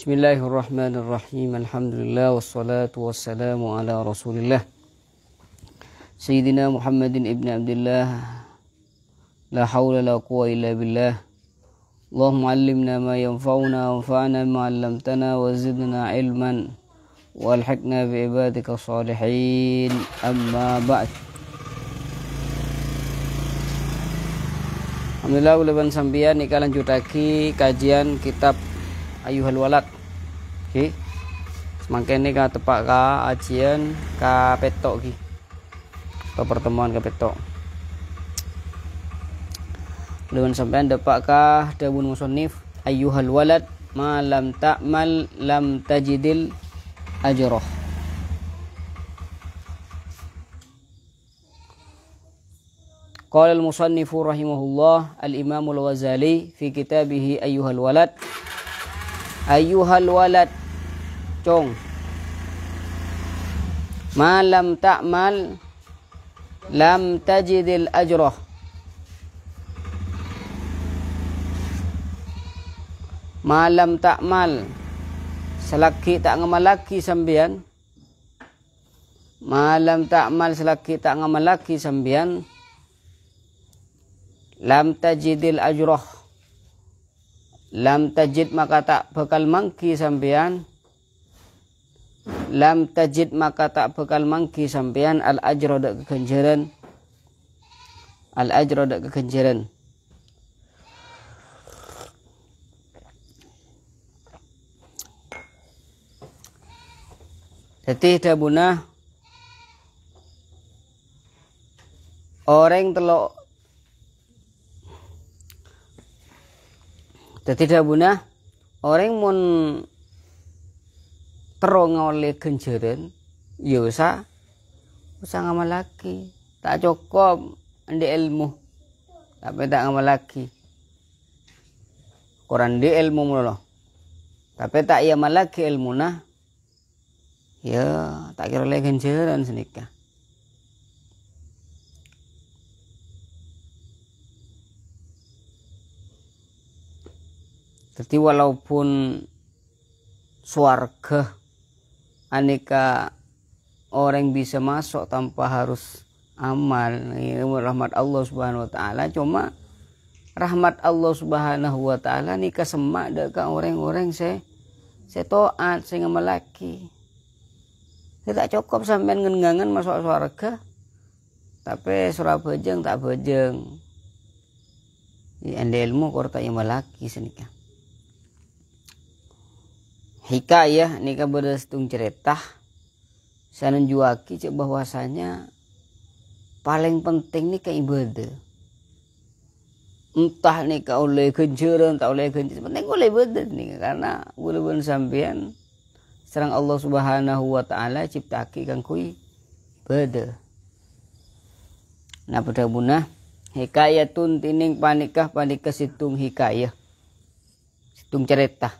Bismillahirrahmanirrahim. Alhamdulillah wassalatu wassalamu ala Rasulillah Sayyidina Muhammadin ibn Abdullah. La hawla la quwwata illa billah. Allahumma 'allimna ma yanfa'una wanfa'na ma 'allamtana wa zidna ilman walhiqna bi ibadika shalihin. Amma ba'd. Alhamdulillah uleban sambian ika lanjutake kajian kitab Ayyuhal Walad. Oke. Semakin ini ka tepak ka ajian ka petok ki. Atau pertemuan ka petok. Uleban sampean depak ka dawun musannif Ayyuhal Walad ma lam ta'mal lam tajidil ajrah. Qala al-musannifu rahimahullah al-Imam al-Ghazali fi kitabih Ayyuhal Walad. Ayyuhal walad, cong, ma lam ta'mal lam tajidil ajrah. Ma lam ta'mal, selagi tak ngamalaki sambian. Ma lam ta'mal, selagi tak ngamalaki sambian, lam tajidil ajrah. Lam tajid maka tak bakal mangki sampean. Lam tajid maka tak bakal mangki sampean al ajra dak keganjaran. Al ajra dak keganjaran. Jadi dabuna orang telok. Jadi dabuna orang mun terong oleh ganjaran ya usah ngamal lagi. Tak cukup andi ilmu tapi tak ngamal lagi. Quran di ilmu mulu tapi tak iya amal lagi ilmu nah ya tak kira oleh ganjaran senikah. Jadi walaupun swarga aneka orang bisa masuk tanpa harus amal, ini rahmat Allah Subhanahu wa taala. Cuma rahmat Allah Subhanahu wa taala nika semak dekat orang-orang saya taat, saya ngamal lagi. Saya tak cukup sampean ngengangan masuk swarga tapi surah bejeng tak bejeng. Di ilmu korta yang malaki senika. Hikayah nika berdastung cerita saya nunjuaki cek bahwasanya paling penting nika ibadah. Entah nika oleh ganjaran tak oleh ganjaran, penting oleh ibadah nika karena ulun sampean serang Allah Subhanahu wa taala ciptaki kang kui ibadah. Nah pada bunah hikayatun tining panikah situng hikayah. Situng cerita.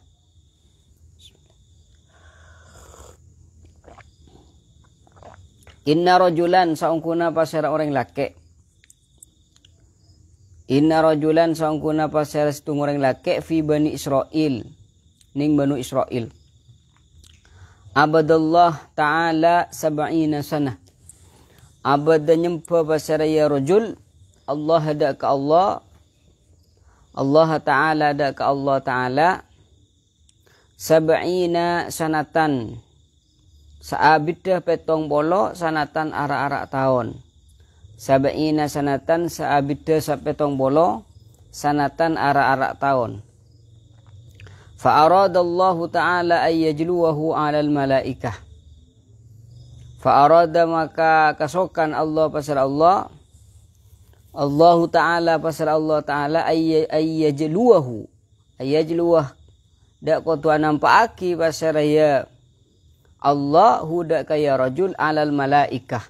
Inna rajulan saungkuna pasara orang laki. Inna rajulan saungkuna pasara situng orang laki fi Bani Israel. Ning Banu Israel. Abadallah ta'ala sab'ina sanah. Abada nyempa pasara ya rajul. Allah ada ke Allah. Allah ta'ala ada ke Allah ta'ala. Sab'ina sanatan. Saabidah petong bolo sanatan ara-ara tahun. Sab'ina sanatan saabidah sapetong bolo sanatan ara-ara tahun. Fa'aradallahu ta'ala ayyajluwahu 'alal malaikah. Fa'arada maka kasokan Allah pasal Allah. Allahu ta'ala pasal Allah ta'ala ayyajluwahu. Ayyajluwah dak ko tuan nampaki pasal ya Allah hudak kaya rajul alal malaikah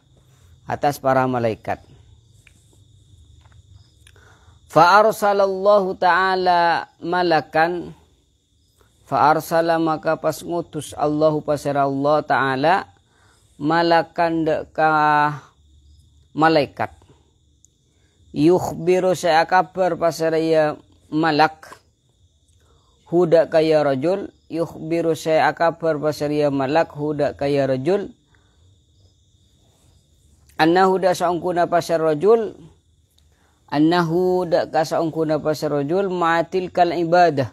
atas para malaikat. Fa arsalallahu ta'ala malakan. Fa arsala maka pas ngutus Allahu pasara Allah ta'ala malakan deka malaikat. Yukhbiru saya kabar pasara ya malak huda kaya rajul yukhbiru saya akabar basaria malak huda kaya rajul annahu da saungkuna pasar rajul annahu da ka saungkuna pasar rajul ma'atil kal ibadah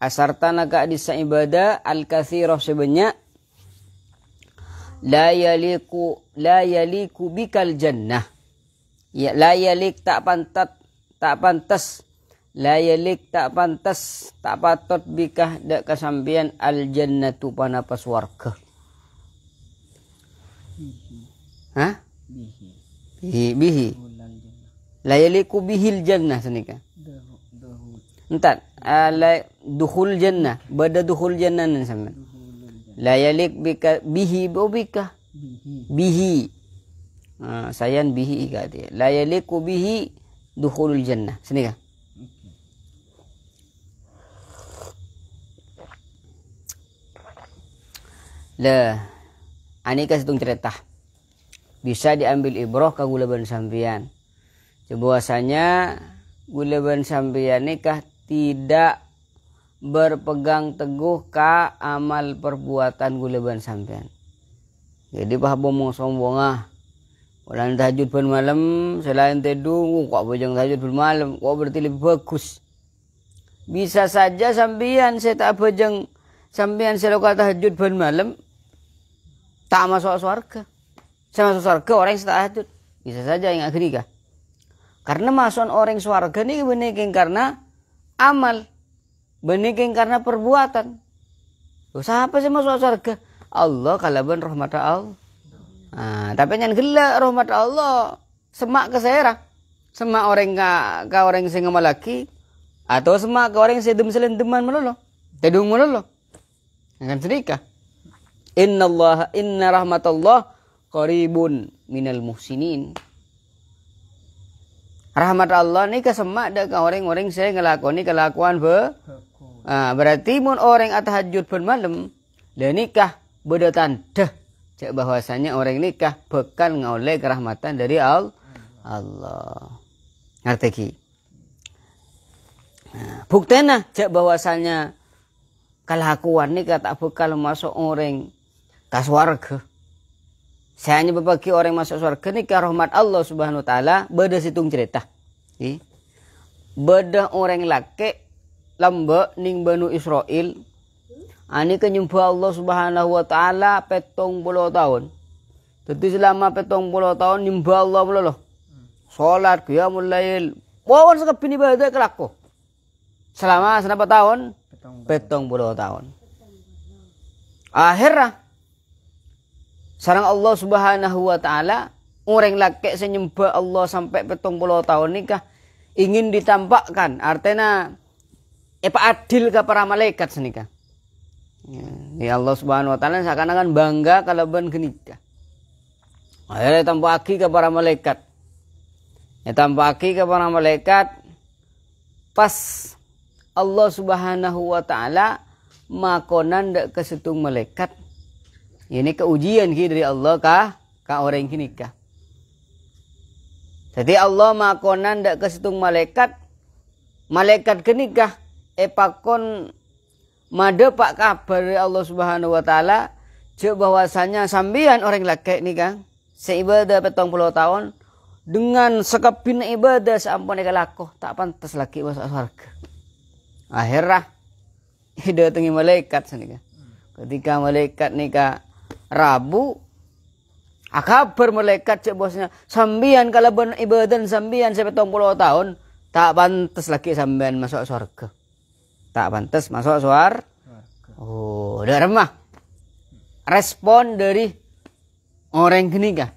asartana ka disa ibadah al katsirah sebanyak la yaliku bikal jannah ya la yalik tak pantas la yalik tak pantas tak patot bikah dak kasampian al jannatu panapas warga ha bihi la yaliku bihil jannah senika entar la dukhul jannah bada dukhul jannah nan sampean la yalik bika bihi bika bihi sayan bihi ka dia la yaliku bihi dukhulul jannah senika lah ani kasitung cerita bisa diambil ibrah ka gulaban sampean bahwasanya gulaban sampean nikah tidak berpegang teguh ka amal perbuatan gulaban sampean jadi bah bomong sombong orang tahajud pun malam selain tidur kok bojong tahajud pun malam kok berarti lebih bagus bisa saja sampean saya tak bojong sampean saya tahajud pun malam tak masuk surga. Saya masuk surga orang yang tahajud. Bisa saja yang akhirnya. Karena masuk orang surga ini beneking karena amal. Beneking karena perbuatan. Siapa sih masuk surga? Allah kalaban rahmat Allah. Tapi yang gila rahmat Allah. Semak ke saya. Semak orang ka orang yang ngamalaki. Atau semak ke orang yang sedem selendeman melolo. Tedung melolo. Akan sedikah. Inna rahmatallah qaribun minal muhsinin. Rahmat Allah ni kesemak dak orang-orang saya ngelakoni kelakuan berarti mun orang tahajud pun malam dan nikah beda tanda cak bahwasanya orang nikah bekal ngoleh kerahmatan dari Allah. Ngerti ki? Buktena cak bahwasanya kelakuan nikah tak bekal masuk orang ke swarga. Saya hanya berbagi orang masuk surga ni ke rahmat Allah Subhanahu wa taala beda situng cerita. Beda orang laki lamba ning Banu Israel. Ani ke nyembah Allah Subhanahu wa taala 70 tahun. Tentu selama 70 tahun nyembah Allah loh. Salat qiyamul lail. Wawan sekepin ibadah kelako. Selama berapa tahun? 70 tahun. Akhirnya sarang Allah Subhanahu wa taala orang laki senyembah Allah sampai 70 tahun nikah ingin ditampakkan artinya adil ke para malaikat senikah. Ya Allah Subhanahu wa taala seakan-akan bangga kalau ben genikah. Akhirnya tampaki ke para malaikat. Ya tampaki ke para malaikat pas Allah Subhanahu wa taala makonan dak kesetung malaikat. Ini keujian dari Allah ka orang kini kah. Jadi Allah makonan dak kesetung malaikat kini kah epakon made pak kabar dari Allah Subhanahu wa taala cek bahwasanya sambian orang laki ni kang seibadah 70 tahun dengan sekepin ibadah sampun lakoh tak pantas laki masuk surga. Akhirnya datangi malaikat senika. Ketika malaikat nikah Rabu akabar malaikat cek bosnya sambian kalau ben ibadah sambian 70 tahun tak pantas lagi sambian masuk surga. Tak pantas masuk surga. Oh, udah remah. Respon dari orang gini kah?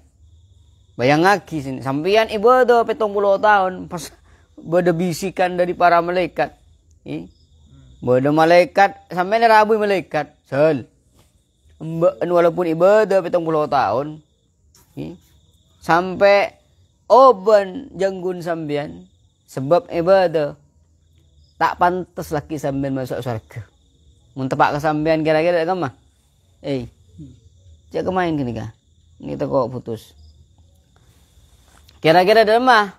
Bayang lagi sini sambian ibadah 70 tahun pas bada bisikan dari para malaikat. Bada malaikat sampai Rabu malaikat. Sel. Walaupun ibadah 70 tahun sampai oban janggun sambian sebab ibadah tak pantas lagi sambian masuk surga. Mun tepak ke sambian kira-kira kemah? Cek kemain gini kah? Ini kok putus. Kira-kira ada mah?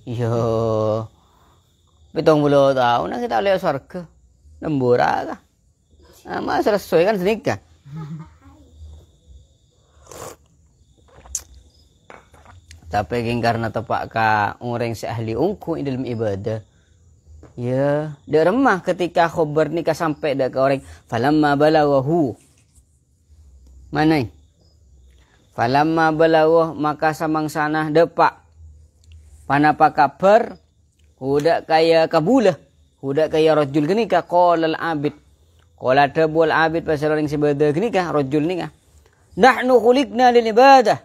Iya. tahun nah kita oleh surga. Lembur kah? Nah, mas selesai kan senikah. Tapi karena tepak ka orang seahli ungku dalam ibadah. Ya, dia remah ketika khobar nikah sampai dah ke orang falamma balaghahu. Mana? Falamma balaghahu maka samang sana depak. Panapa kabar hudak kaya kabulah. Hudak kaya rajul genika qala al-abid. Qala tabul abid pasal orang sebadah genika rajul nikah. Nahnu khuliqna lil ibadah.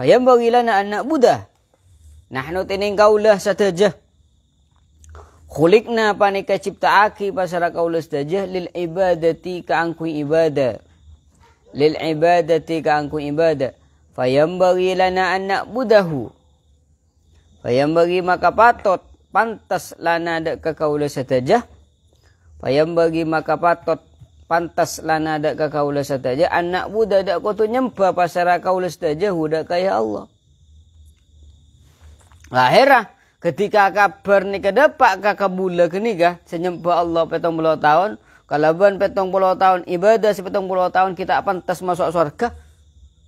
Fayambaghi lana an na'budah. Nahnu tining kaulah satajah. Khuliqna panika ciptaaki pasara kaulah satajah lil ibadati ka angku ibadah. Lil ibadati ka angku ibadah. Fayambaghi lana an na'budahu. Fayambaghi maka patut pantas lana dak ka kaulah satajah. Fayambaghi maka patut pantas lana dak ka kaula sataja anak budak dak ko tu nyembah pasara kaula sataja hudak kaya Allah. Lahirah ketika kabar ni kedepak ka kabula kenika senyembah Allah 70 tahun kalaban 70 tahun ibadah 70 tahun kita pantas masuk surga.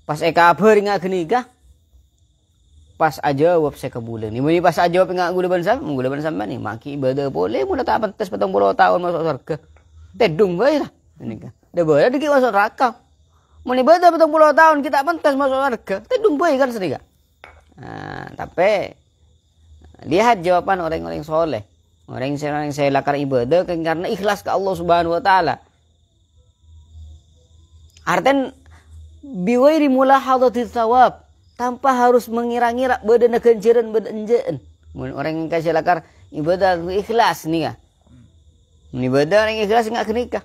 Pas kabar ingat kenika pas aja jawab saya kabula ni. Muni pas aja jawab ingat gulaban sama ni maki ibadah boleh mudah tak pantas 70 tahun masuk surga. Tedung bae lah. Dia boleh dikit masuk neraka. Mau ibadah 70 tahun kita pantas masuk neraka. Tedung bae kan sedika. Nah, tapi lihat jawaban orang-orang soleh. Orang yang saya lakar ibadah kan karena ikhlas ke Allah Subhanahu wa taala. Artian biwairi mulahadati thawab tanpa harus mengira-ngira badan kenjeran badan enjaan. Orang yang kasih lakar ibadah ikhlas nih ya. Ibadah orang ikhlas enggak kenikah.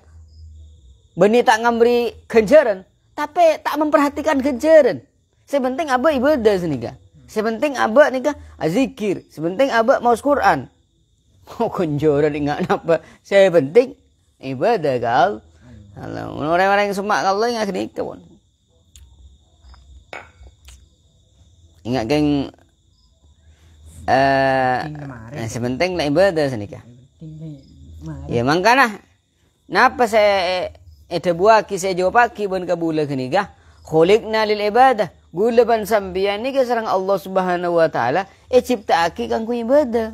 Beni tak ngamberi ganjaran, tapi tak memperhatikan ganjaran. Sepenting abah ibadah senika. Sepenting abah nikah azikir. Sepenting abah mau Quran. Mau ganjaran ingat apa? Sepenting ibadah kal. Kalau orang-orang yang semak kalau ingat nikah pun. Ingat geng sepenting lah ibadah senika. Ya makanya napa saya buaki saya jawabaki ban kabula kenika khuliqna lil ibadah gula ban sambian ni sareng Allah Subhanahu wa taala ciptaaki kanggo ibadah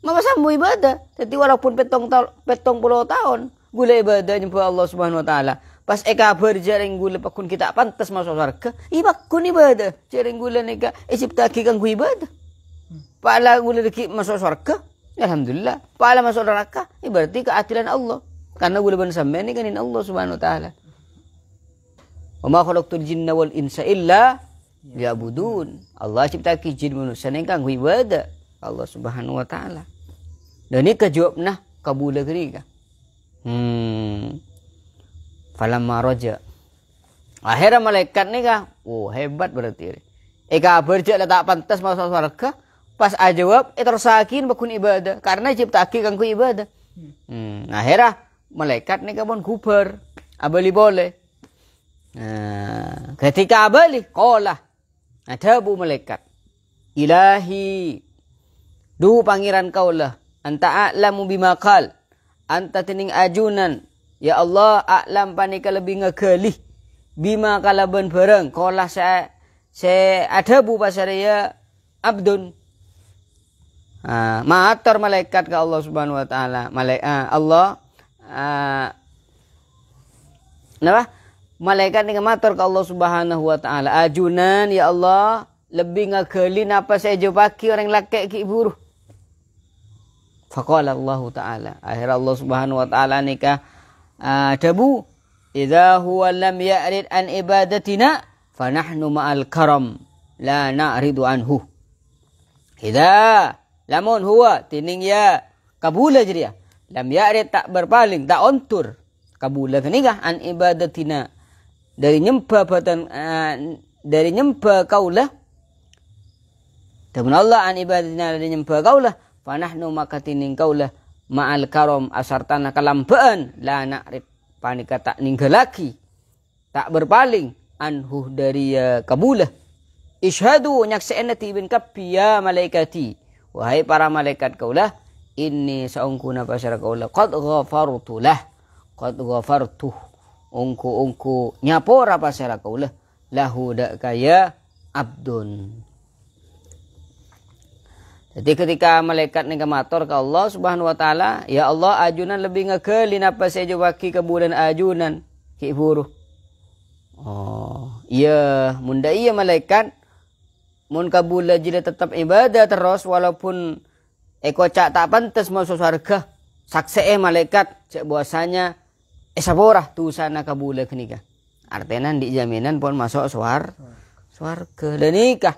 mama sambu ibadah jadi walaupun petong puluh tahun gula ibadah nyembah Allah Subhanahu wa taala pas kabar jaring gula pakun kita pantas masuk surga ibakun ibadah jaring gula nika ciptaaki kanggo ibadah pala gula diki masuk surga alhamdulillah pala masuk neraka berarti keadilan Allah. Karena gula ban sampean ni kanin Allah Subhanahu wa taala. Wa ma khalaqtul jinna wal insa illa liya'budun. Allah ciptaki jin manusia ni kanggo ibadah Allah Subhanahu wa taala. Dan ni kejawabna kabula kenika. Falamma raja. Akhirnya malaikat ni kah, oh hebat berarti. Kabar je lah tak pantas masuk surga. Pas ajawab tersakin bakun ibadah karena ciptaki kanggo ibadah. Akhirnya malaikat ni kabon kubar abali boleh. Ketika abali qala ada bu malaikat ilahi du pangeran kaulah anta a'lamu bima qal anta tining ajunan ya Allah a'lam panika lebih ngegalih bima kalaban bareng qala saya ada bu pasaraya abdun maator malaikat ke Allah Subhanahu wa taala Allah malaikat ni matur ke Allah Subhanahu wa taala ajunan ya Allah lebih ngagelin apa saya jawabaki orang laki ki buruh faqala Allah taala akhir Allah Subhanahu wa taala nikah dabu idza huwa lam ya'rid an ibadatina fa nahnu ma'al karam la na'ridu anhu idza lamun huwa tining ya kabula jadi lam ya'rid tak berpaling tak ontur kabula kenikah an ibadatina dari nyembah kaulah temen Allah an ibadatina dari nyembah kaulah panahnu maka tining kaulah ma'al karam asartana kalambaan la na'rid panika tak ninggalaki tak berpaling anhu dari kabula ishadu nyaksa'na tibin kabbi ya malaikati wahai para malaikat kaulah, inni saungkuna pasara kaulah qad ghafartu lah, qad ghafartu ungku nyapora pasara kaulah lahu dak kaya abdun. Jadi ketika malaikat ni matur ke Allah Subhanahu wa taala, ya Allah ajunan lebih ngekeli napa saja waki kebulan ajunan ki buruh. Oh, iya munda iya malaikat mun kabula jila tetap ibadah terus walaupun kocak tak pantas masuk surga. Sakse malaikat cek bahasanya saborah tu sana kabula kenika. Artinya di jaminan pun masuk surga. Dan nikah.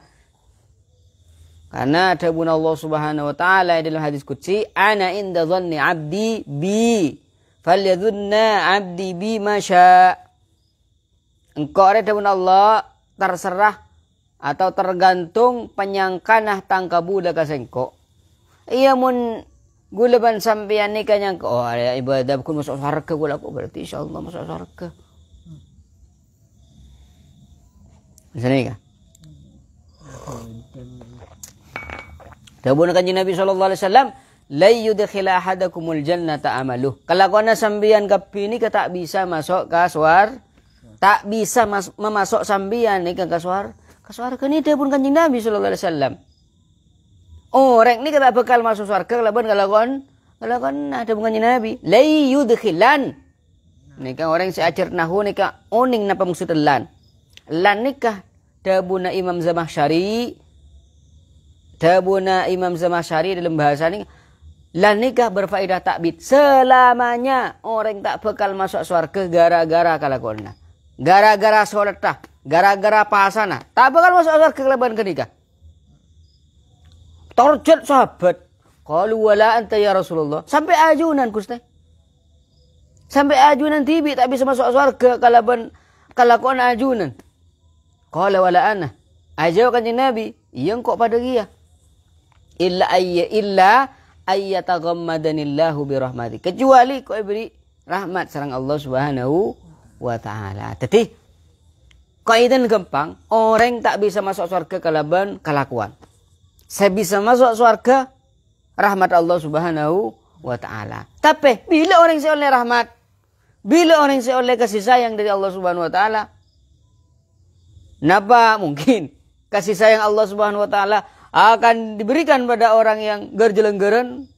Karena tabun Allah Subhanahu wa taala dalam hadis qudsi, ana inda dhanni 'abdi bi falyadhunna 'abdi bi ma syaa. Engkau ada tabun Allah terserah atau tergantung penyangkanah tangkabula kasengko. Iya mun gulaban sampeyan nikah nyangka oh ada ibadah kun masuk surga gula aku berarti insyaallah masuk surga. Misalnya kah? Dabun kanjeng Nabi sallallahu alaihi wasallam, la yudkhil ahadakumul jannata amaluh. Kalau kena sambian kapini ka tak bisa masuk ke surga, tak bisa memasuk sambian ni ke surga. Ke surga ni dabun kanjeng Nabi sallallahu alaihi wasallam. Oh, rek ni tak bakal masuk surga kalau kon ada kanjeng Nabi. La yudkhilan. Ni kan orang seajar nahu ni ka oning napa maksud lan. Lan nikah dabuna Imam Zamakhsyari. Dabuna Imam Zamakhsyari dalam bahasa ini, lan nikah berfaedah takbid. Selamanya orang tak bakal masuk surga gara-gara kalakonna. Gara-gara sholatah, gara-gara pasana. Tak bakal masuk surga kelaban kenikah. Torjat sahabat. Qalu wala anta ya Rasulullah. Sampai ajunan Gusti. Sampai ajunan tibi tak bisa masuk surga kalakon ajunan. Qala wala ana. Ajau kanjeng Nabi, yang kok pada dia. Illa ayyataghammadanillahu birahmati. Kecuali kau beri rahmat sareng Allah Subhanahu wa taala. Jadi kaidah gampang, orang tak bisa masuk surga kalaban kelakuan. Saya bisa masuk surga rahmat Allah Subhanahu wa taala. Tapi bila orang saya oleh rahmat, bila orang saya oleh kasih sayang dari Allah Subhanahu wa taala, napa mungkin kasih sayang Allah Subhanahu wa taala akan diberikan pada orang yang gerjelenggeran,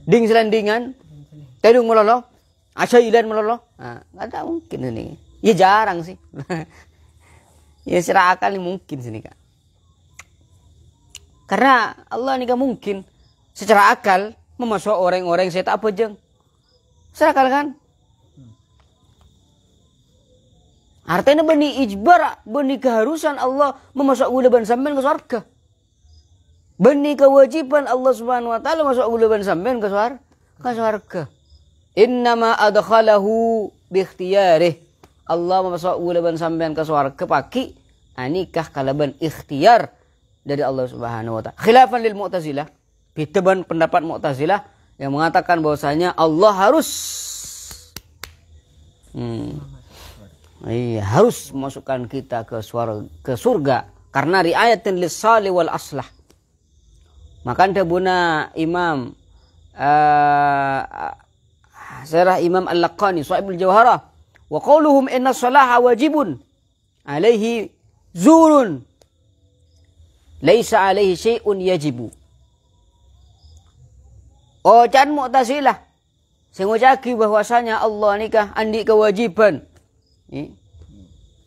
ding selandingan, tedung melolo, asyailan melolo. Nah, nggak mungkin ini. Ya jarang sih. Ya secara akal ini mungkin sini kak. Karena Allah ini gak mungkin secara akal memasuk orang-orang saya tak pejeng. Secara akal kan? Artinya benih ijbar, benih keharusan Allah memasuk gulaban sampean ke surga. Benih kewajiban Allah Subhanahu wa taala masuk gulaban sampean ke surga. Innama adkhalahu bi ikhtiyarih. Allah memasuk gulaban sampean ke surga paki anikah kalaban ikhtiar dari Allah Subhanahu wa taala. Khilafan lil Mu'tazilah, bitaban pendapat Mu'tazilah yang mengatakan bahwasanya Allah harus harus memasukkan kita ke surga karena riayatin lis-salih wal aslah. Maka tabuna Imam Syarah Imam Al-Laqani Shahibul Jawharah wa qauluhum inna salaha wajibun alaihi zurun laisa alaihi syai'un yajibu. Ojan Mu'tazilah sing ngucaki bahwasanya Allah nikah andi kewajiban.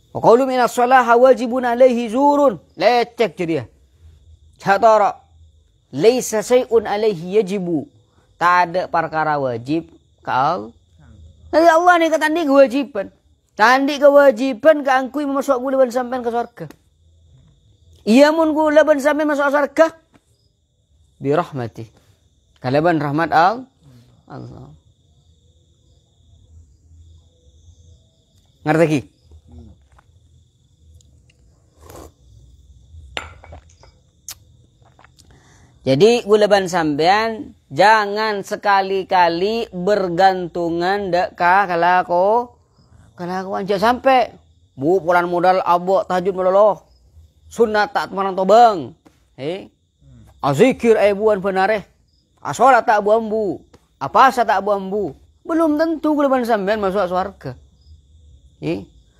Wa qaulu min as-salaha wajibun alaihi zurun. Lecek jadi. Catara laisa syai'un alaihi yajibu. Tak ada perkara wajib kau. Nanti Allah ni kata andi kewajiban. Tandi kewajiban ka angkui masuk gulaban sampean ke surga. Iya mun gulaban sampean masuk surga bi rahmati. Kalaban rahmat Allah. Ngerti ki? Jadi gulaban sampean jangan sekali-kali bergantungan dek kelakuan aja sampai bu pulan modal abok tahajud meloloh sunat tak teman tobang Azikir buan penareh. Asolat tak buambu. Apa asa tak buambu. Belum tentu gulaban sampean masuk surga.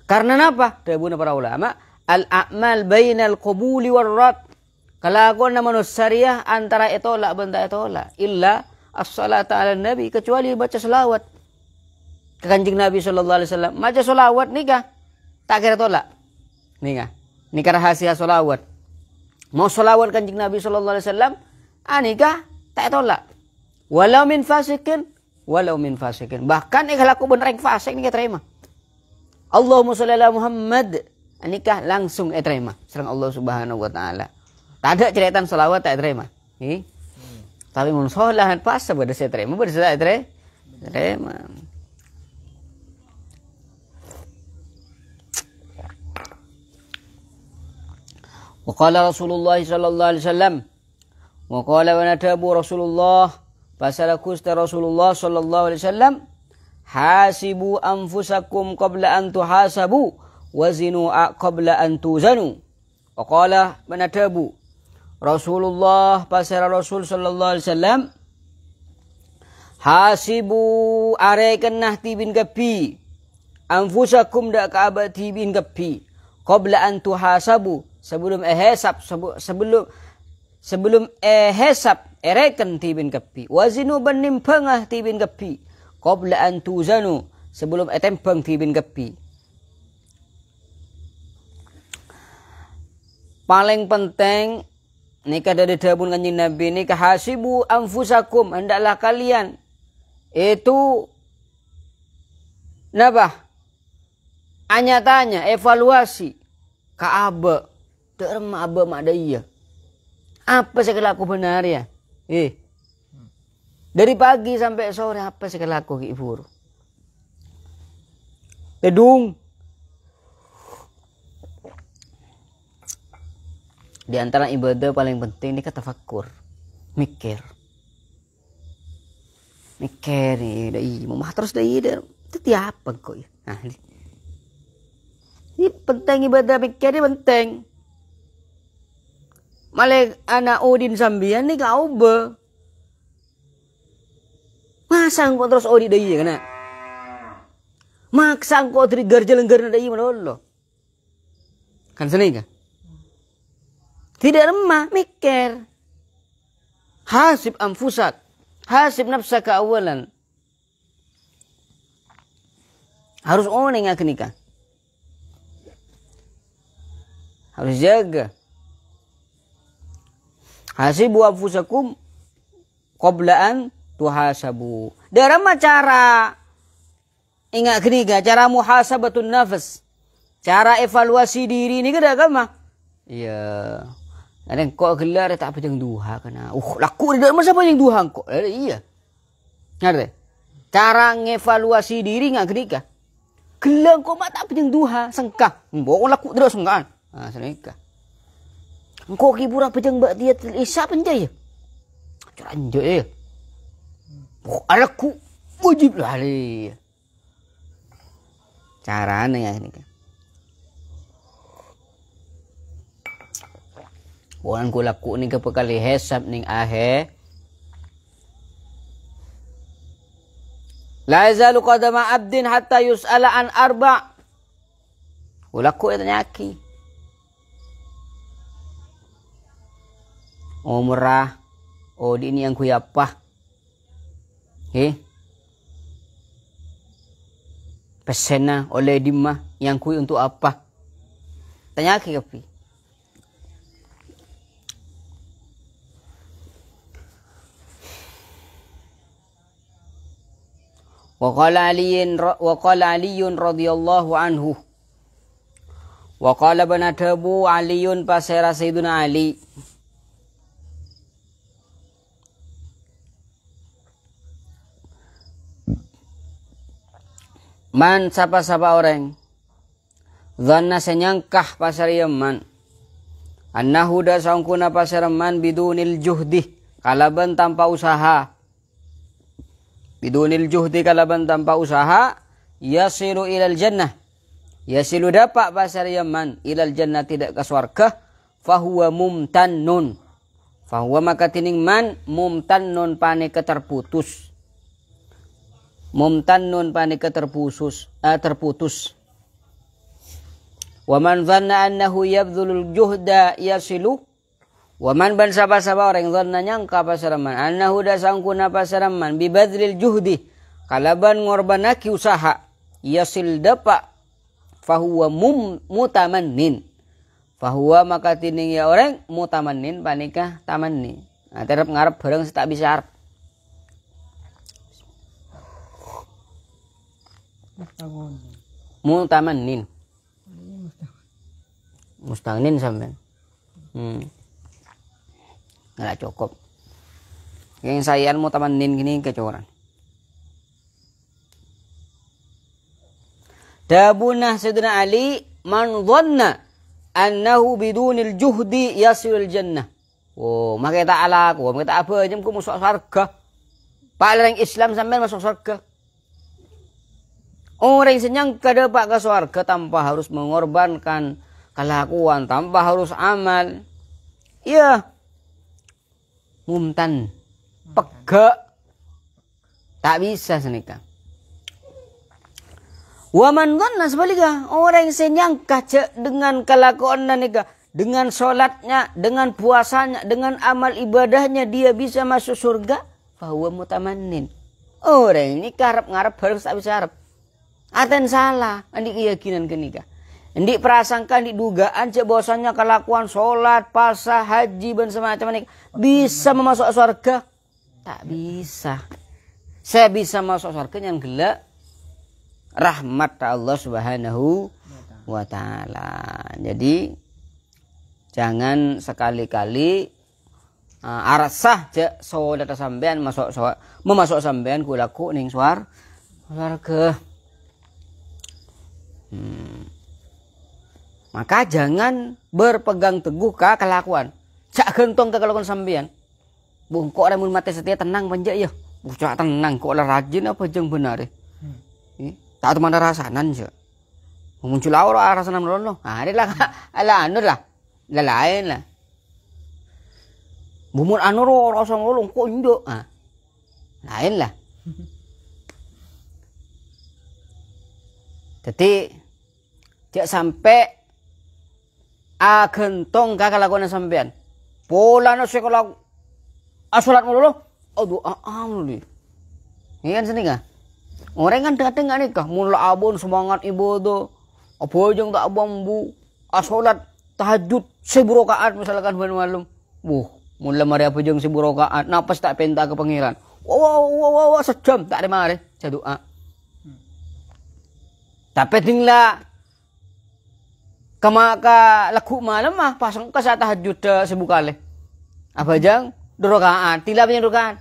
Karena apa? Tabuna para ulama, al-a'mal bainal qabuli war rad. Kalakuan manusia antara itolak benda itolak. Illa as-salata ala nabi, kecuali baca selawat ke Kanjeng Nabi sallallahu alaihi wasallam. Baca selawat nikah tak kira tolak. Nikah rahasia selawat. Mau selawat Kanjeng Nabi sallallahu alaihi wasallam, nikah tak tolak. Walau min fasikin. Bahkan kalau aku bener yang fasik nikah terima. Allahumma sholli ala Muhammad, nikah langsung terima serang Allah Subhanahu wa taala. Tak ada ceritaan selawat tak terima. Tapi mun sholahan pas pada saya terima, pada saya terima. Wa qala Rasulullah sallallahu alaihi wasallam, wa qala wa natabu Rasulullah, pasalaku Rasulullah sallallahu alaihi wasallam, hasibu anfusakum qabla an tuhasabu wazinu qabla an tuzanu. Wa qala wa natabu Rasulullah pasara Rasul sallallahu alaihi wasallam, hasibu arekenah tibin gapi anfusakum dak ka tibin gapi qabla an tuhasabu, sebelum hisab ereken tibin gapi, wazinu benimpangah tibin gapi qabla an tuzanu, sebelum etempang tibin gapi. Paling penting nikah dari dapun Kanjeng Nabi nikah hasibu anfusakum, hendaklah kalian itu napa? Tanya evaluasi ka aba terma aba mak daya. Apa saya laku benar ya? Dari pagi sampai sore apa saya laku ki ibu? Tedung. Di antara ibadah paling penting ini tafakkur, mikir nih, mau terus dai itu apa kok ya? Nah, ini penting ibadah mikir ini penting. Malek anak Odin sambian nih kau be, masang kok terus Odin dai kan? Maksang kok trigger jelenggar dai mana kan seneng kan? Tidak remah, mikir. Hasib anfusak. Hasib nafsaka awalan. Harus oneng yang nikah. Harus jaga. Hasibu anfusakum qablaan tuhasabu. Dalam cara ingat nikah, cara muhasabatun nafas. Cara evaluasi diri ini kada agama. Iya. Ada kok gelar tak apa yang duha kana. Laku di dalam siapa yang duha kok? Iya. Ngerti? Cara ngevaluasi diri enggak ketika. Gelang kok mak tak apa yang duha sengkah. Mbok laku terus sengkaan. Ah, senika. Engko kibura pejang mbak dia isya penjaya. Curanjo ya. Alaku wajib lah le. Carane ya ini. Bukan ku laku ni kepekali hisab ning ahe. La yazalu qadama abdin hatta yus'ala an arba'. Ulaku itu nyaki. Umrah. Di ini yang ku apa? Pesena oleh dimah yang ku untuk apa? Tanyaki kapi. وقال علي رضي الله عنه وقال banatabu Aliun pasera Sayyiduna Ali man sapa-sapa orang dhanna senyangkah pasariyaman annahu da sangkuna pasaraman bidunil juhdi kalaban tanpa usaha. Bidunil juhdi kalaban tanpa usaha yasilu ilal jannah. Yasilu dapat pasar yaman ilal jannah tidak ke surga fahuwa mumtannun. Fahuwa maka tining man mumtannun panika terputus. Mumtannun panika terputus. Wa man dhanna annahu yabdhulul juhda yasilu. Wa man ban saba-saba orang dhanna nyangka pasaraman annahu dasangkuna pasaraman bibadlil juhdi kalaban ngorbanaki usaha yasil dapa fahuwa mutamannin. Fahuwa maka tining ya orang mutamannin panika tamanni. Nah, terap ngarep bareng tak bisa arep. Mutamannin. Mustangnin sampean. Nggak cukup. Yang sayaan mutamannin gini kecoran. Dabunah Sayyidina Ali man dhanna annahu bidunil juhdi yasilul jannah. Oh, maka tak alaku, maka tak apa jam ku masuk surga. Paling Islam sampai masuk surga. Orang senyang kada pak ke surga tanpa harus mengorbankan kelakuan, tanpa harus amal. Iya. Mumtan. Pegak. Tak bisa senika. Waman dhanna sebaliknya orang yang senyangka dengan kelakuan nika, dengan sholatnya, dengan puasanya, dengan amal ibadahnya dia bisa masuk surga, fahuwa mutamannin. Orang ini ngarep harus tak bisa harap. Aten salah, andi keyakinan kenika. Andi prasangka, andi dugaan cek bahwasanya kelakuan sholat, puasa, haji dan semacam ini bisa memasuk surga. Tak bisa. Saya bisa masuk surga yang gelak rahmat Allah Subhanahu wa taala. Jadi jangan sekali-kali arasah cek saudara sampean memasuk sampean kulaku ning swarga. Maka jangan berpegang teguh ke kelakuan. Cak gentong ke kelakuan sampean. Kok orang mun mati setia tenang panjak ya. Cak tenang kok lah rajin apa jeng benar. Tak teman rasanan je. Muncul aura rasanan lono. Ah, ini lah, ala anu lah, lain lah. Bumur anu rasan lono kok indo. Ah, lain lah. Jadi, jak sampai gentong kakak lakukan sampean. Pola no sekolah asolat mulu. Aduh, amuli. Ini kan sini nggak? Orang kan datang nggak nikah, mula abon semangat ibadah, apa aja tak bambu, asolat tahajud 1000 rakaat misalkan malam, mula mari apa aja 1000 rakaat, napas tak penta ke pangeran, wah sejam tak ada mari, saya doa. Tapi tinggal kemaka laku malam mah pasang ke saat tahajud 1000 kali, apa aja 2 rakaat, tidak punya rakaat.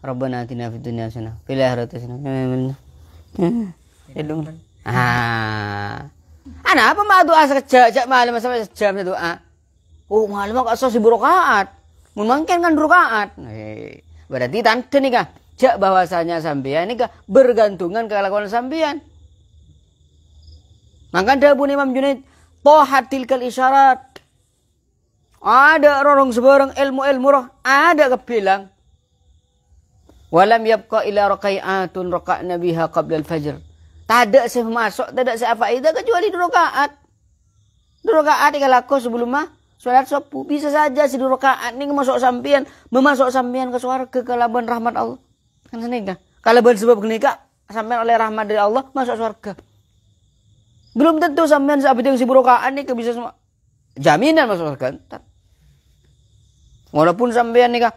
Rabbana atina fid dunya hasanah fil akhirati hasanah. Hidung. Ana apa mah doa sekejap malam sampai sejam doa. Oh, malam kok 1000 rakaat. Mun mangken kan 2 rakaat. Berarti tante nikah. Jak bahwasanya sampean nikah bergantungan ke kelakuan sampean. Maka dawuh Imam Junaid, "Tahatil kal isyarat." Ada rorong sebarang ilmu roh, ada kebilang. Walam yabqa ila raqai'atun raqa'na biha qabla al-fajr. Tak ada saya masuk, tak ada saya faedah kecuali 2 rakaat. 2 rakaat kalau sebelum salat subuh bisa saja si 2 rakaat ini masuk sampean, memasuk sampean ke surga kalaban rahmat Allah. Kan senika. Kalaban sebab kenika sampean oleh rahmat dari Allah masuk surga. Belum tentu sampean saat yang si 2 rakaat ini bisa semua jaminan masuk surga. Walaupun sampean nikah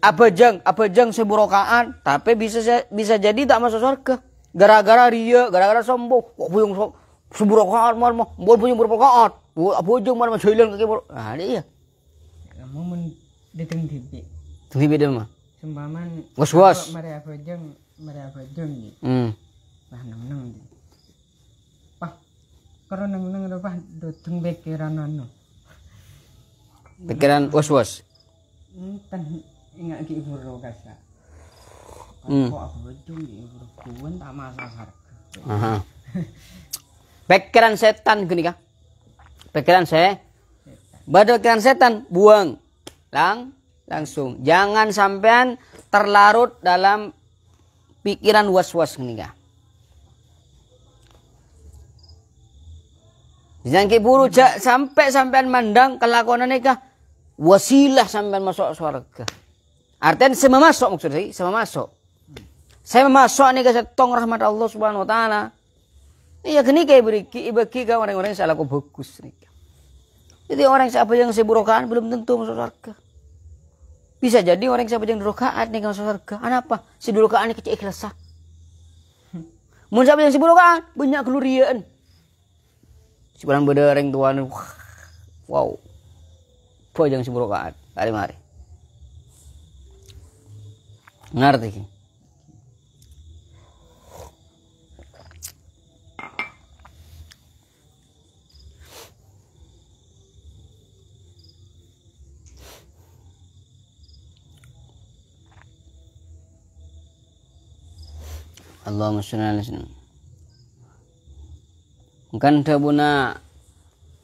apa jang 1000 rakaat, tapi bisa jadi tak masuk surga. Gara-gara ria, gara-gara sombong. Kok buyung 10 rakaat mah, mau buyung berapa rakaat? Apa jang mah jalan kaki. Ah, dia. Kamu mun diteng TV. TV dia mah. Sembahman was-was. Mari apa jang ni. Bah nang. Pah. Karo nang pah doteng bekeran anu. Pikiran was-was. Tan ingat ki ibu ro kasa. Kok aku bejung di ibu kuwen tak masak harga. Aha. Pikiran setan gini kah? Pikiran saya. Pikiran setan buang langsung. Jangan sampean terlarut dalam pikiran was-was nikah. Jangan buru sampai sampean mandang kelakuan nikah wasilah sampean masuk surga. Artinya sama masuk maksud saya, sama masuk. Saya masuk nikah setong rahmat Allah Subhanahu wa taala. Iya gini kayak bagi orang-orang yang salah kok bagus nikah. Jadi orang siapa yang seburokaan belum tentu masuk surga. Bisa jadi orang siapa yang durokaat nikah masuk surga. Kenapa? Si durokaan ini kecil ikhlas. Mun siapa yang seburokaan banyak kelurian. Sekarang berdereng tuan, wow, pojang si burokaat, kali mari, ngerti? Allahumma sholli ala sayyidina. Kan tabuna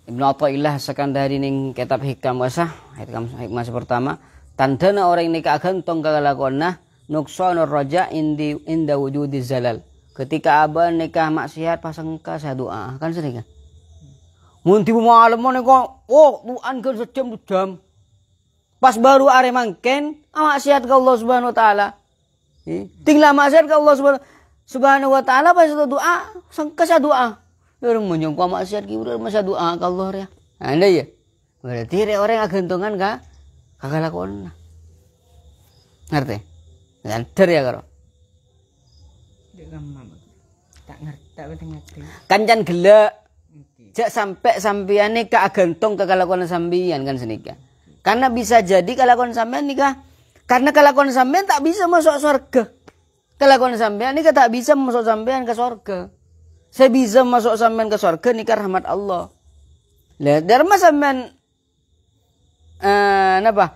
Ibnu Athaillah Sakandari ning kitab hikam wasah hikmah pertama tandana orang nikah gantong kagalakonna nuqsanur raja inda wujudi zalal. Ketika abah nikah maksiat pasang ka doa kan sering kan. Mun tibu malam kok tuan kan sejam 2 jam. Pas baru are mangken maksiat ka Allah Subhanahu wa taala. Tinggal maksiat ka Allah Subhanahu wa taala pas doa sangka doa. Orang menyongkok maksiat ki udah masa doa ke Allah ya. Anda ya. Berarti orang yang gantungan kagak lakon. Ngerti? Nganter ya karo. Tak ngerti. Kancan gelak. Jak sampai nikah gantung kagak lakon sambian kan senika. Karena bisa jadi kalakuan sampean nikah. Karena kalakuan sampean tak bisa masuk surga. Kalakuan sampean nikah tak bisa masuk sampean ke surga. Saya bisa masuk sampean ke surga nikah rahmat Allah. Lihat dari mas sampean napa?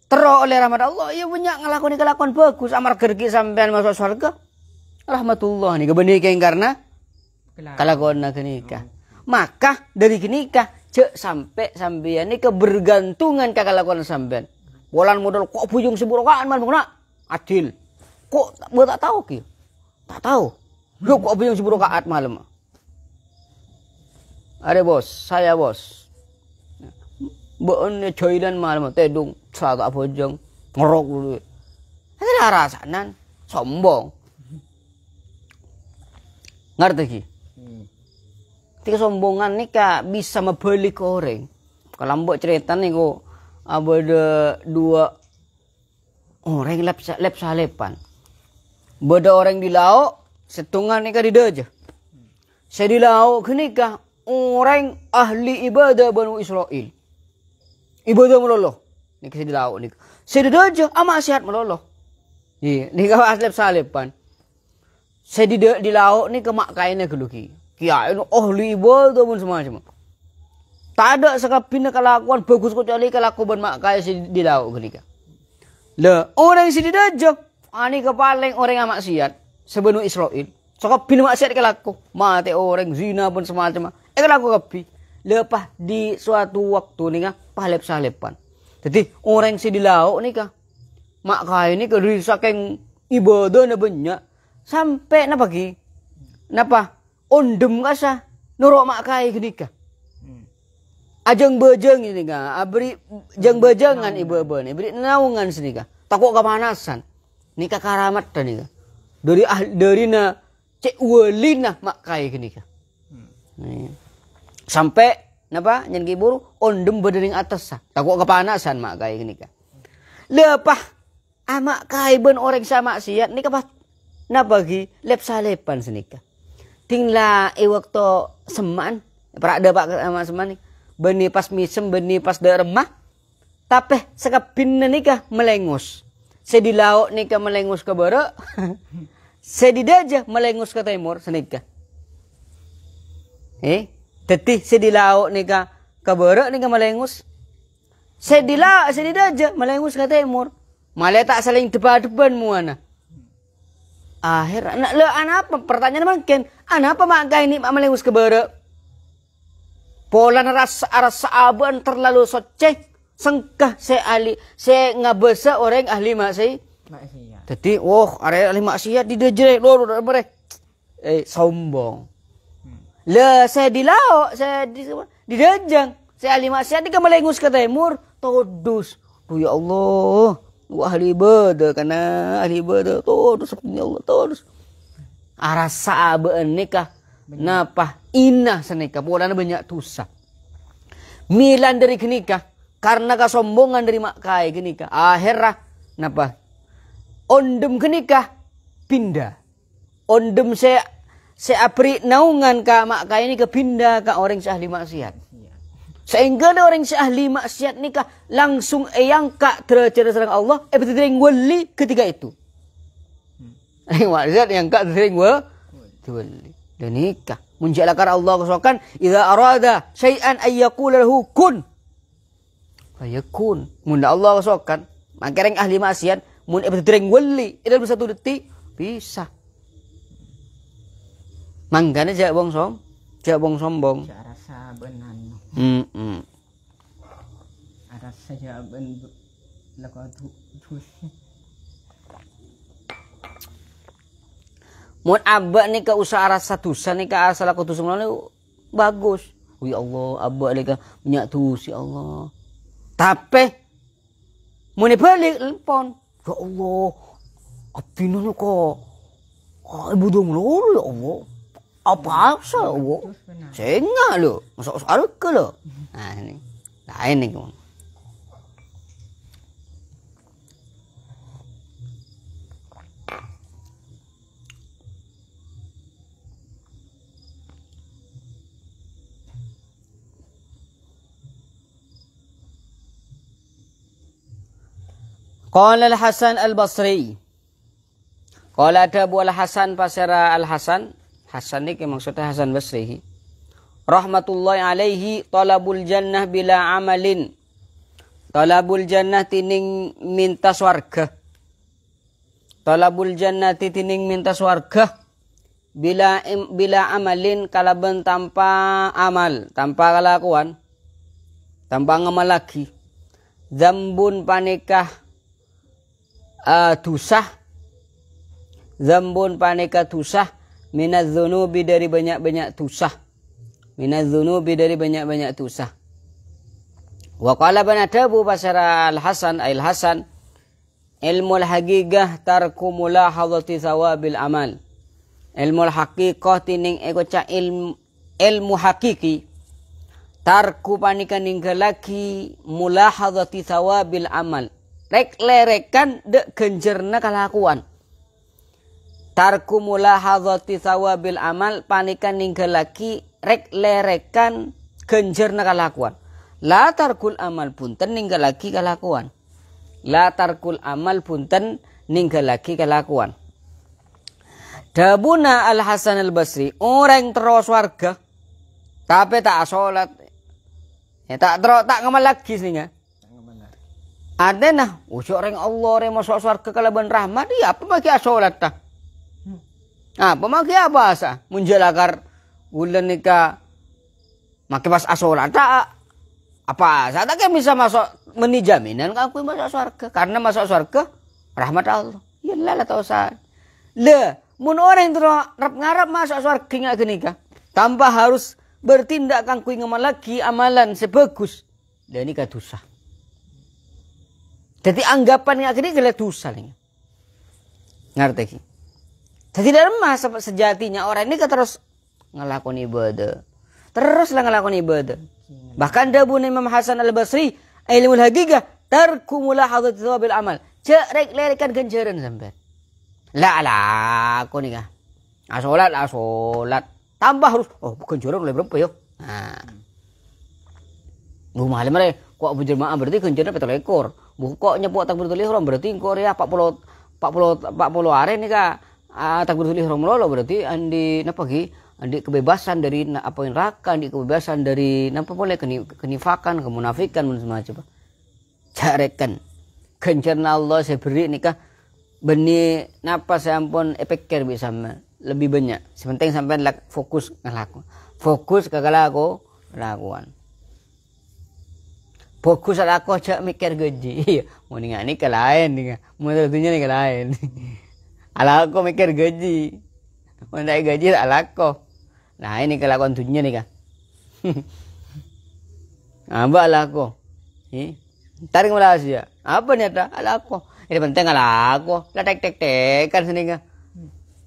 Terus oleh rahmat Allah ya banyak ngelakuin kelakuan bagus amar gergi sampean masuk surga. Rahmatullah nih kebenika karena kelakuan nikah. Maka dari nikah cek sampean nikah bergantungan ke kelakuan sampean. Bolan modal kok bujung seburokaan man bangna adil. Kok tak tahu ki? Tak tahu. Lu kok bingung si burokaat malam? Are bos, saya bos. Beunnya joilan malam tedung sagak bojong ngerok dulu. Ada rasanan sombong. Ngerti ki? Tika sombongan nih kak bisa membeli ke orang. Kalau mbok cerita nih kok ada 2 orang lep salepan. Beda orang di lauk setungan nikah di daja. Saya di lauk nikah orang ahli ibadah Bani Israel. Ibadah meloloh. Nikah saya di lauk nikah. Saya di daja amat sehat meloloh. Iya, nikah aslep salepan. Saya di lauk nikah mak kainnya keluki. Kiai ahli ibadah pun semacam. Tak ada sekapina kelakuan bagus kecuali kelakuan mak kaya di lauk nikah. Lah orang si di daja ani kepaling orang amat sehat. Sebenu Israel, sokap bin maksiat kelaku, mati orang zina pun semacam, kelaku kapi. Lepas di suatu waktu nih kan, palep salepan. Jadi orang si di lauk nih kan, mak kaya ini kediri saking ibadah na banyak, sampai napa ki, napa ondem kasa, nurok mak kaya gini kan. Ajeng bejeng ini kan, abri jeng bejengan ibu-ibu nih, beri naungan sini kan, takut kepanasan, nikah karamat dan nih kan. Dari na cek walina mak kaya gini kan. Sampai napa nyen kiburu ondem berdering atas sah. Takut kepanasan mak kaya gini kan. Lepah amak kaya ben orang sama siat nika pas napa gi lep salepan senika. Tinglah waktu seman pra ada pak sama seman nih. Beni pas misem beni pas da remah. Tapi sekapin nikah melengus. Saya di laut nikah melengus ke barat. Saya di daja melengus ke timur senika. Tetih saya di laut nikah ke barat nikah melengus. Saya di daja melengus ke timur. Malah tak saling depan-depan muana. Akhir apa pertanyaan makin apa mak ini mak melengus ke barat. Pola rasa aban terlalu soceh sengkah saya ngabesa orang ahli Maksiat. jadi area ahli maksiat di dejrek loro mereka sombong. Lah saya di laok, saya di dejang, saya ahli maksiat di kamalengus ke timur, todus. Tuh ya Allah, ahli ibadah karena ahli ibadah todus ya Allah todus. Arasa abeen nikah napa inah senikah polana banyak tusa. Milan dari kenikah karena kesombongan dari makai kenikah. Akhirnya napa? Ondem kenikah pindah. Ondem saya apri naungan ka makai ini ke pindah ke orang ahli maksiat. Sehingga ada orang ahli maksiat nikah langsung eyangka tercera serang Allah betul wali ketika itu. Maksud yang kak sering wali dan nikah menjalakan Allah kesokan idza arada syai'an ay yaqula lahu kun fayakun. Mun Allah kesokan maka orang ahli maksiat mun sering wali dalam satu detik bisa. Mangkane jak bong sombong. Jak rasa benan. Rasa jak ben lako dus. Mun abak ni ka usaha rasa tusa ni ka asal aku tusa ni bagus. Ya Allah, abak ni ka minyak tus ya Allah. Tapi mun balik lempon. Ya Allah, apino ni ko. Ibu dong lo ya Allah. Apa asa Allah? Sengah lo, masuk surga lo. Nah ini, lain ni kawan. Qala al-Hasan al-Basri. Qala ada Abu al-Hasan pasara al-Hasan. Hasan ni maksudnya Hasan Basri. Rahmatullahi alaihi talabul jannah bila amalin. Talabul jannah tining minta swarga. Talabul jannah tining minta swarga. Bila amalin kalaban tanpa amal, tanpa kelakuan, tanpa ngamal lagi. Zambun panikah tusah. Zambun panikah tusah. Minaz dzunubi dari banyak-banyak tusah. Minaz dzunubi dari banyak-banyak tusah. Wa qala banadabu pasara al-Hasan al-Hasan ilmul haqiqah tarku mulahadhati thawabil amal. Ilmul haqiqah tining ca ilmu hakiki tarku panikan ninggalaki mulahadhati thawabil amal. Rek lerekan de genjerna kalakuan. Tarku mulahadhati thawabil amal panikan ninggalaki rek lerekan genjerna kalakuan. La tarkul amal punten ninggalaki kalakuan. La tarkul amal punten ninggalaki kalakuan. Dabuna al-Hasan al-Basri orang terus warga tapi tak salat. Tak ngamal lagi sehingga. Ada nah, ujuk orang Allah orang masuk surga kalaban rahmat dia apa maki salat ta? Apa maki apa asa? Menjelakar bulan nikah maki pas asolat tak apa asa? Tak bisa masuk menijaminan aku masuk surga karena masuk surga rahmat Allah. Ya lah tahu saya. Le, mun orang terus ngarap masuk surga nggak kenika tanpa harus bertindak kang kui ngamal lagi amalan sebagus. Dan ini dosa. Jadi anggapan nggak kini gelap dosa nih. Ngerti ki? Jadi dalam masa sejatinya orang ini terus ngelakon ibadah. Teruslah ngelakon ibadah. Bahkan dabun Imam Hasan al-Basri ilmul haqiqah tarku mulahadhati thawabil amal. Cerek lerikan ganjaran sampai. La aku nih kah? Asolat. Tambah harus ganjaran oleh berapa yo? Nah. Bu malam mereka kok berjemaah berarti ganjaran betul ekor. Kok nyepok takbiratul ihram berarti engko ya 40 hari nih kak takbiratul ihram lolo berarti andi napa ki andi kebebasan dari apa yang neraka andi kebebasan dari napa boleh kenifakan kemunafikan semacam carekan kencerna Allah saya beri nikah benih napa saya ampun epekir bisa lebih banyak sepenting sampai fokus ngelaku fokus ke lakuan. Fokus alako aja mikir gaji. Iya, mau nih ke lain nih. Mau tentunya nih ke lain. Alako mikir gaji. Mau naik gaji alako. Nah ini kelakuan dunia nih kan. Apa alako? Tarik Malaysia. Apa nih ada alako? Ini penting alako. Lah tek kan sini kan.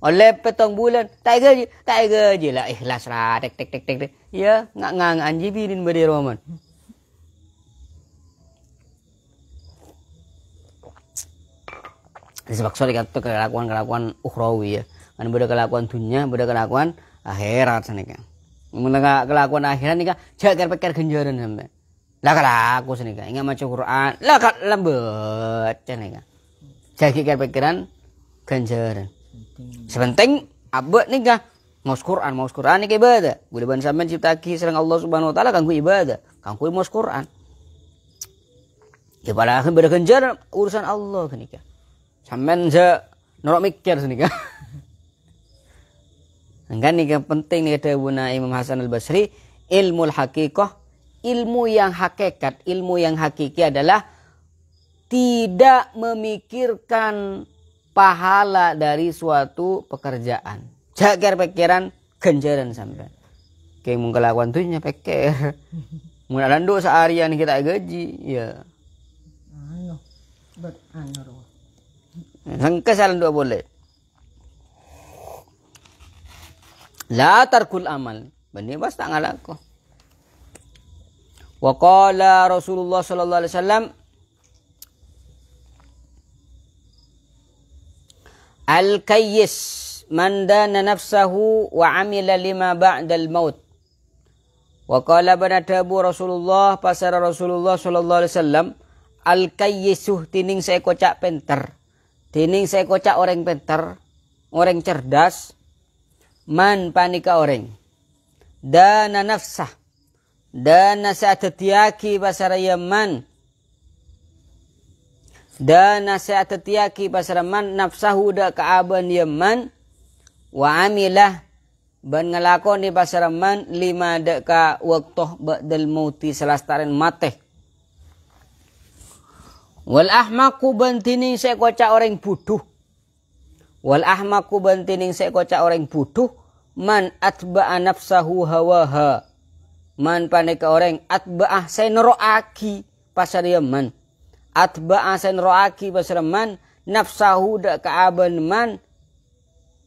Oleh petong bulan tak gaji lah ikhlas lah tek. Ya ngang anji birin beri roman. Disebab soal itu kelakuan ukhrawi ya. Kan beda kelakuan dunia, beda kelakuan akhirat sana kan. Mun kelakuan akhirat nih kan jaga pikir genjaran sampai. Lah kelaku sana kan. Ingat maca Quran, lah lembut sana kan. Jaga pikiran ganjaran. Sepenting abad nih kan maus Quran nih ibadah. Boleh ban sampean ciptaki sareng Allah Subhanahu wa taala kanggo ibadah, kanggo maus Quran. Ya pada akhir beda ganjaran urusan Allah kan nih. Sampean je norok mikir sini kan. Kan nih penting nih kata Imam Hasan Al-Basri, ilmu hakikah, ilmu yang hakikat, ilmu yang hakiki adalah tidak memikirkan pahala dari suatu pekerjaan. Jaga pikiran ganjaran sampean. Kayak mau kelakuan tuh nya pikir. Mun landuk seharian kita gaji, ya. Kesalahan dua boleh. La tarkul amal. Bani bas tak ngalako. Wa qala Rasulullah sallallahu alaihi wasallam al-kayyis man dana nafsahu wa amila lima ba'dal maut. Wa qala banadabu Rasulullah pasara Rasulullah sallallahu alaihi wasallam al-kayyisuh tining saya kocak penter. Tining saya kocak orang pintar, orang cerdas, man panika orang. Dana nafsah, dana sa'atiyaki basara yaman. Dana sa'atiyaki basara man nafsahu da kaaban yaman. Wa amilah ban ngelakoni basara man lima da ka waktu ba'dal mauti selastaren mate. Wal ahmaku bantining saya kocak orang bodoh. Wal ahmaku bantining saya kocak orang bodoh. Man atba'a nafsahu hawaha. Man paneka orang atba'a saya neroaki pasar yaman. Atba'a saya neroaki pasar man. Nafsahu dak kaaban man.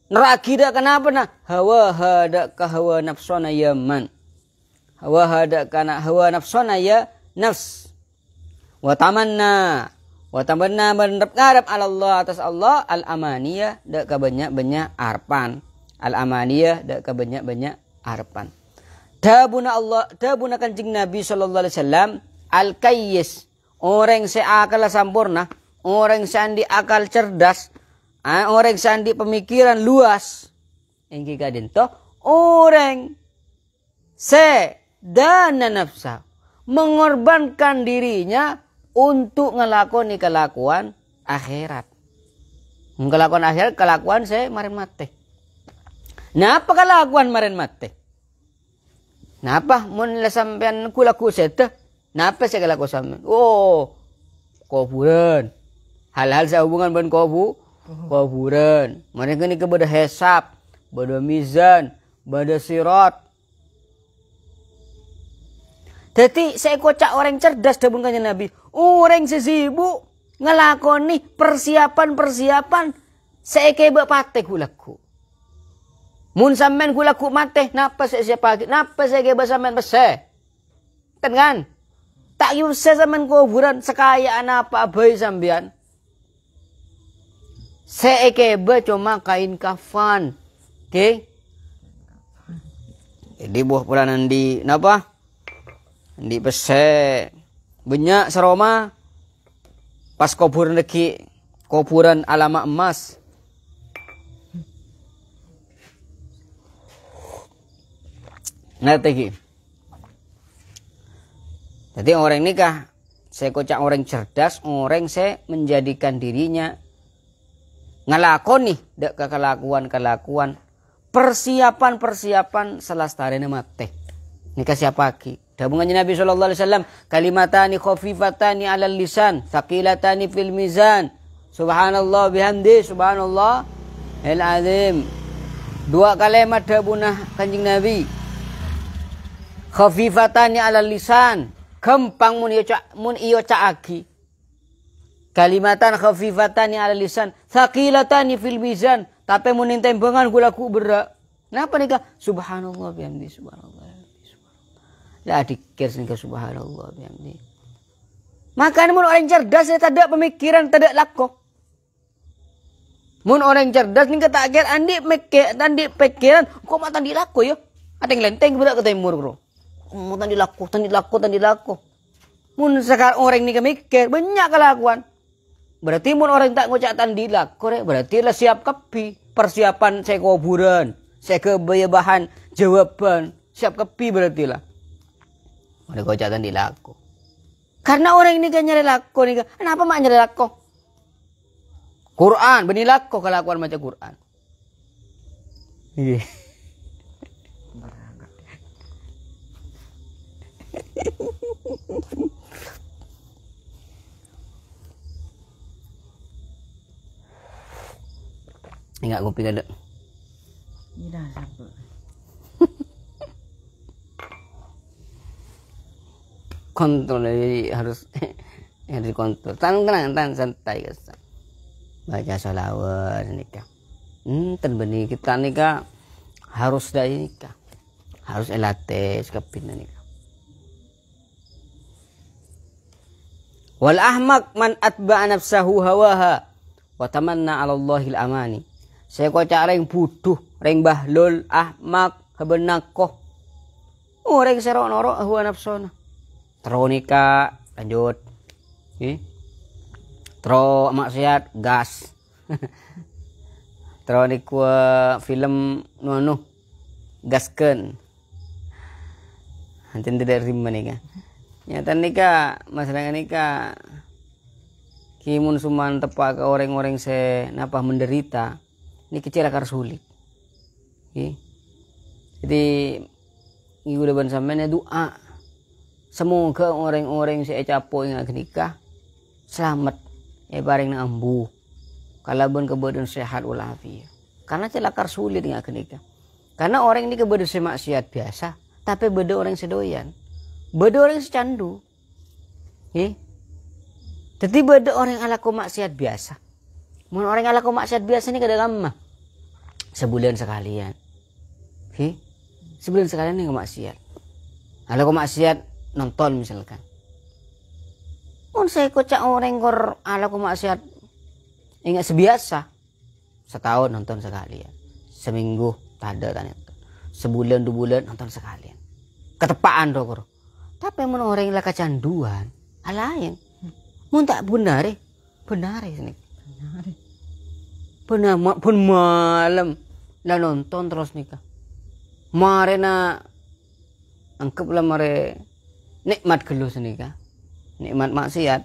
Neroaki dak kenapa na? Hawaha dak ka hawa nafsona yaman. Hawaha dak kana hawa nafsona ya nafs. Wa tamanna berharap ala Allah atas Allah al-amaniyah dak ka banyak-banyak arpan. Al-amaniyah dak ka banyak-banyak arpan. Dabuna Allah, dabuna Kanjeng Nabi sallallahu alaihi wasallam al-kayyis, orang seakal sampurna, orang sandi akal cerdas, orang sandi pemikiran luas. Engki kadin to orang dana nafsa mengorbankan dirinya untuk ngelakoni kelakuan akhirat. Kelakuan akhirat, kelakuan saya marin mate. Napa kelakuan marin mate? Napa mun sampean kulaku seta? Napa saya kelaku sampean? Oh, kuburan. Hal-hal sehubungan dengan kuburan. Mereka ni kepada hisab, pada mizan, pada sirat. Jadi saya kocak orang cerdas dabun kanjeng Nabi. Orang sesibuk ngelakoni persiapan saya kebak pate kulaku. Mun sampean kulaku mate, napa saya siapa? Napa saya kebak sampean pese? Kan? Tak yuse sampean kuburan sekayaan apa abai sampean. Saya kebak cuma kain kafan. Oke? Jadi buah pulanan di napa? Di pese banyak seroma pas kuburan lagi kuburan alama emas. Ngerti? Jadi orang nikah saya kocak orang cerdas, orang saya menjadikan dirinya ngelakoni dak kelakuan persiapan selastarene mate. Nikah siapa ki? Tabungannya Nabi SAW, kalimatani khafifatani alal lisan, thaqilatani fil mizan. Subhanallah bihamdi, subhanallah al-azim. Dua kalimat dabunah Kanjeng Nabi. Khafifatani alal lisan, gampang mun iyo caaki. Kalimatan khafifatani alal lisan, thaqilatani fil mizan, tapi mun timbangan gulaku berat. Napa nika? Subhanallah bihamdi, subhanallah. Lah dikir nika subhanallah bihamdi. Makanya mun orang cerdas tak ada pemikiran, tak ada lakko. Mun orang cerdas nika tak kira andi pikiran, kok mata di lakko yo. Ateng lenteng bedak ke timur bro. Mun tandi lakko. Mun sekarang orang nika mikir banyak kelakuan. Berarti mun orang tak ngocak tandi lakko, berarti lah siap kepi. Persiapan saya kuburan, saya kebayabahan jawaban, siap kepi berarti lah. Udah ngocak tandi lakko. Karena orang ini kan nyari lakko nih, kenapa mak nyari lakko? Quran, benih lakko kelakuan macam Quran. Iya. Enggak kopi kada. Tidak sampai. Kontrol harus dikontrol. Tenang, santai guys. Baca sholawat nikah. Terbeni kita nikah harus dari nikah. Harus elates kepin nikah. Wal ahmaq man atba'a nafsahu hawaha wa tamanna 'ala Allahil amani. Saya kocak reng butuh, reng bahlul, ahmak, habenakoh. Reng serok-norok hawa nafsona. Tero nikah, lanjut. Tero maksiat, gas. Tero nikah film nuanu, gasken. Nanti tidak rima nikah. Nyata nikah, masalah nikah. Kimun suman tepak ke orang-orang napa menderita. Ini kecil akar sulit. Jadi ini udah bansamanya doa. Semoga orang-orang saya capo yang akan nikah selamat ya bareng na ambu. Kalaban kebadan sehat walafiat. Karena celakar sulit yang akan nikah. Karena orang ini kebadan semaksiat biasa, tapi beda orang sedoyan. Beda orang secandu. Jadi beda orang ala maksiat biasa. Mun orang ala maksiat biasa ini kada lama. Sebulan sekalian. Sebulan sekalian ini maksiat. Ala maksiat nonton misalkan. Mun saya kocak orang kor ala maksiat ingat sebiasa. Setahun nonton sekalian. Seminggu tada tanya. Sebulan 2 bulan nonton sekalian. Ketepaan dokter. Tapi mun orang lah kecanduan, alayan. Mun tak benar sini. Benar pun malam lah nonton terus nikah. Mare na anggaplah mare nikmat gelus nikah. Nikmat maksiat.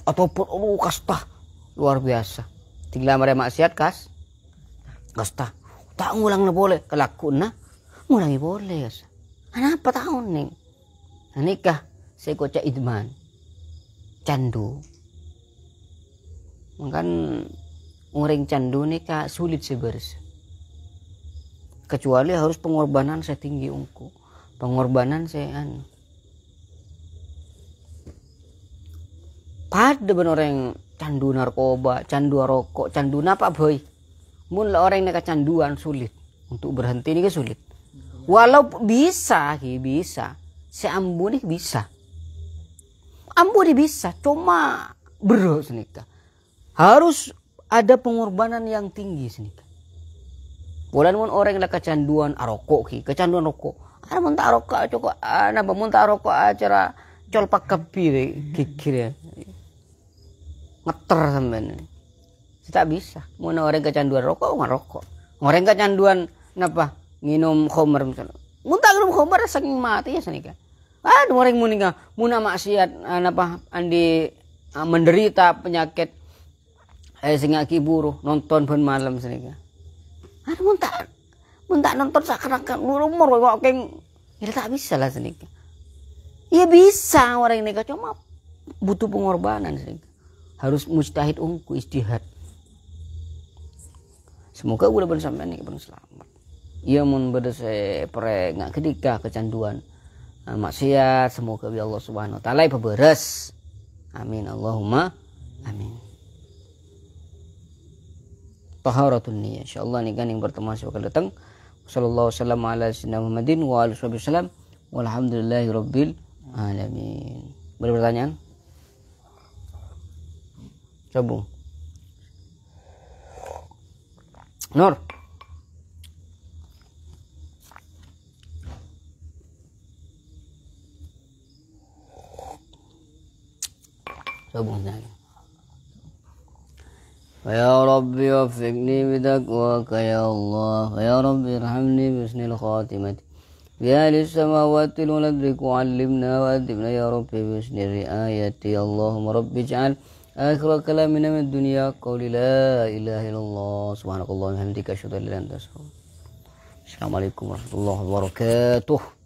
Apapun kasta luar biasa. Tinggal mare maksiat kasta. Tak ngulang na boleh kelakun na. Ngulangi boleh ya. Kenapa tahun nih? Nikah saya kocak idman. Candu. Makan orang candu nikah sulit seberes. Kecuali harus pengorbanan saya tinggi ungku. Pengorbanan saya pada benar orang candu narkoba, candu rokok, candu napa boy. Mun orang yang kecanduan sulit untuk berhenti ini sulit. Walau bisa. Si ambu nih bisa. Ambu nih bisa, cuma beros nikah. Harus ada pengorbanan yang tinggi nikah. Bulan mun orang yang kecanduan rokok kecanduan rokok. Ada mun tak rokok cukup napa mun tak rokok acara colpak kepi kikir. Ngeter sampean. Tak bisa. Mun orang kecanduan rokok ngerokok. Orang kecanduan napa? Nginum khamr misalnya. Mun tak nginum khamr saking mati ya sanika. Orang munika mun maksiat napa andi menderita penyakit sing aki buruh nonton ben malam sanika. Mun tak nonton sakarakan umur kok Ya tak bisa lah sedikit. Ya bisa orang ini cuma butuh pengorbanan sedikit. Harus mujtahid ungu istihad. Semoga udah bersama ini selamat. Ia mun bedese pre nggak ketika kecanduan maksiat, semoga ya Allah Subhanahu wa taala beberes. Amin Allahumma amin. Taharatun niyah. Insyaallah nih kan yang bertemu bakal datang. Sallallahu wasallam ala sayyidina Muhammadin wa alihi wasallam. Walhamdulillahi rabbil alamin. Boleh pertanyaan? Coba. Nur. Coba nanya. Ya Rabbi wafiqni bitaqwaka ya Allah. Ya Rabbi irhamni bisnil khatimati. Ya ahli samawati wal ardi allimna wa adibna ya Rabbi bisni riayati. Allahumma Rabbi ij'al akhir kalamina min dunya qawli la ilaha illallah subhanakallah wa bihamdika asyhadu an la ilaha illa anta astaghfiruka. Assalamualaikum warahmatullahi wabarakatuh.